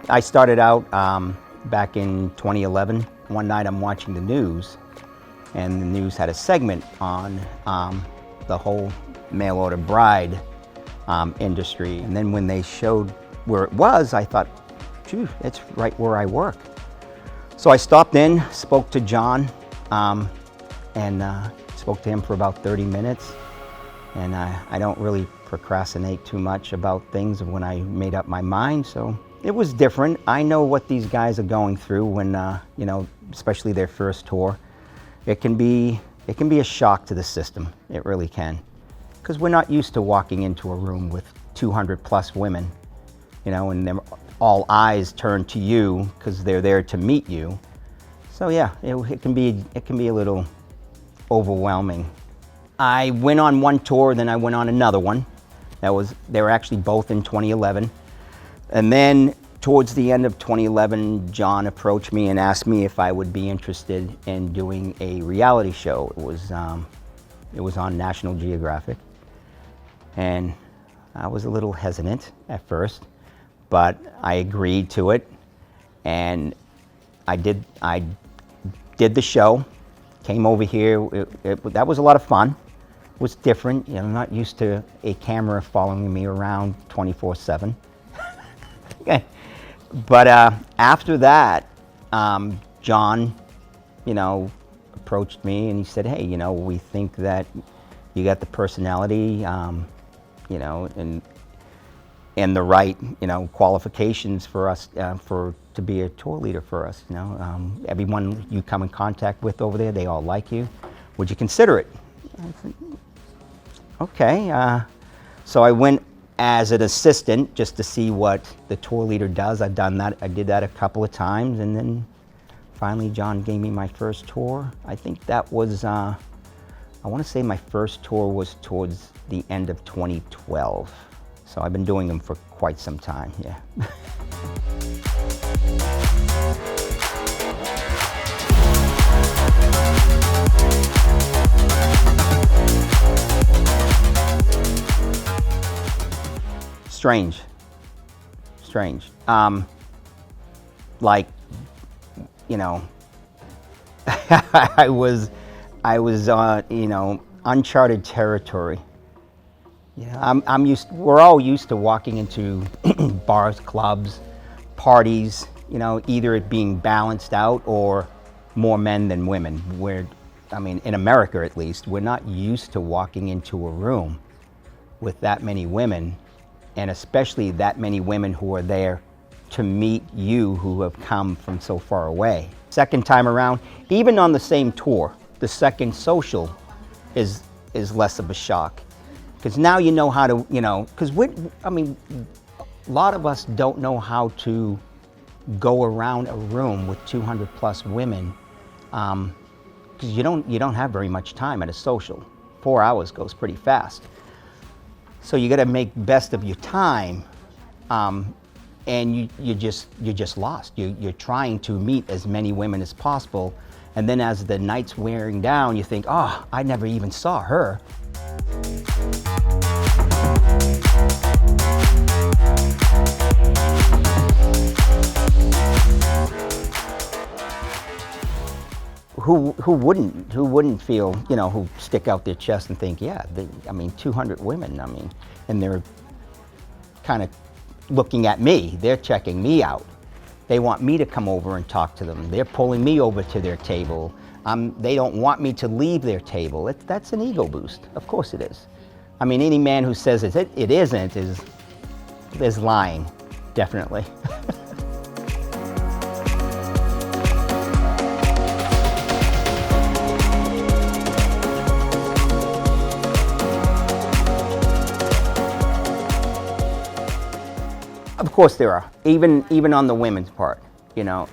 I started out back in 2011. One night I'm watching the news, and the news had a segment on the whole mail-order bride industry. And then when they showed where it was, I thought, gee, it's right where I work. So I stopped in, spoke to John, and spoke to him for about 30 minutes. And I don't really procrastinate too much about things when I made up my mind, so it was different. I know what these guys are going through when, you know, especially their first tour. It can be a shock to the system. It really can. Because we're not used to walking into a room with 200 plus women, you know, and all eyes turn to you because they're there to meet you. So yeah, it can be a little overwhelming. I went on one tour, then I went on another one. They were actually both in 2011. And then towards the end of 2011, John approached me and asked me if I would be interested in doing a reality show. It was on National Geographic. And I was a little hesitant at first, but I agreed to it. And I did the show, came over here. That was a lot of fun. It was different. You know, I'm not used to a camera following me around 24/7. Okay. But after that, John, you know, approached me and he said, hey, you know, we think that you got the personality, you know, and the right, you know, qualifications for us to be a tour leader for us. You know, everyone you come in contact with over there, they all like you. Would you consider it? I said, okay. So I went as an assistant just to see what the tour leader does. I've done that. I did that a couple of times, and then finally John gave me my first tour. I think that was, I want to say my first tour was towards the end of 2012. So I've been doing them for quite some time, yeah. Strange. Like, you know, I was you know, uncharted territory. Yeah, we're all used to walking into bars, clubs, parties, you know, either it being balanced out or more men than women. I mean, in America at least, we're not used to walking into a room with that many women, and especially that many women who are there to meet you who have come from so far away. Second time around, even on the same tour, the second social is less of a shock. Because now you know how to, you know, because I mean, a lot of us don't know how to go around a room with 200 plus women, because you don't have very much time at a social. 4 hours goes pretty fast. So you got to make best of your time, and you're just lost. You're trying to meet as many women as possible, and then as the night's wearing down, you think, oh, I never even saw her. Who wouldn't feel, you know, who stick out their chest and think, yeah, I mean, 200 women, I mean, and they're kind of looking at me, they're checking me out. They want me to come over and talk to them. They're pulling me over to their table. They don't want me to leave their table. That's an ego boost. Of course it is. I mean, any man who says it isn't is lying, definitely. Of course there are, even on the women's part, you know.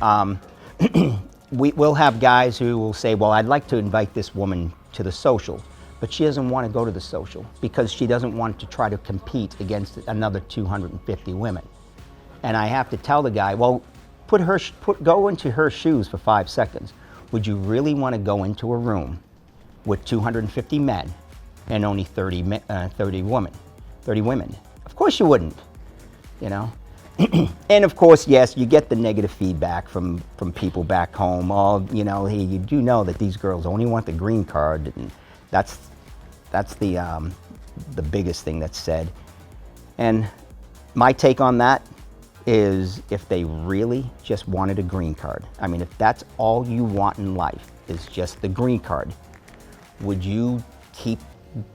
We'll have guys who will say, well, I'd like to invite this woman to the social, but she doesn't want to go to the social because she doesn't want to try to compete against another 250 women. And I have to tell the guy, well, go into her shoes for 5 seconds. Would you really want to go into a room with 250 men and only 30 women? Of course you wouldn't, you know. And of course, yes, you get the negative feedback from people back home. Oh, you know, hey, you do know that these girls only want the green card, and that's the biggest thing that's said. And my take on that is, if they really just wanted a green card, I mean, if that's all you want in life is just the green card, would you keep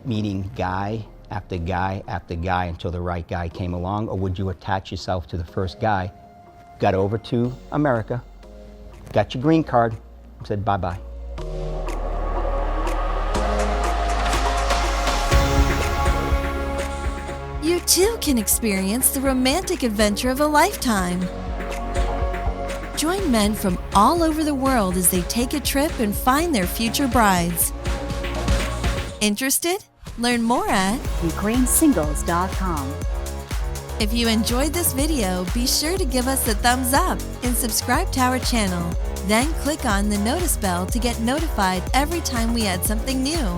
meeting guy after guy after guy until the right guy came along? Or would you attach yourself to the first guy, got over to America, got your green card, and said bye-bye? You too can experience the romantic adventure of a lifetime. Join men from all over the world as they take a trip and find their future brides. Interested? Learn more at ukrainesingles.com. If you enjoyed this video, be sure to give us a thumbs up and subscribe to our channel. Then click on the notice bell to get notified every time we add something new.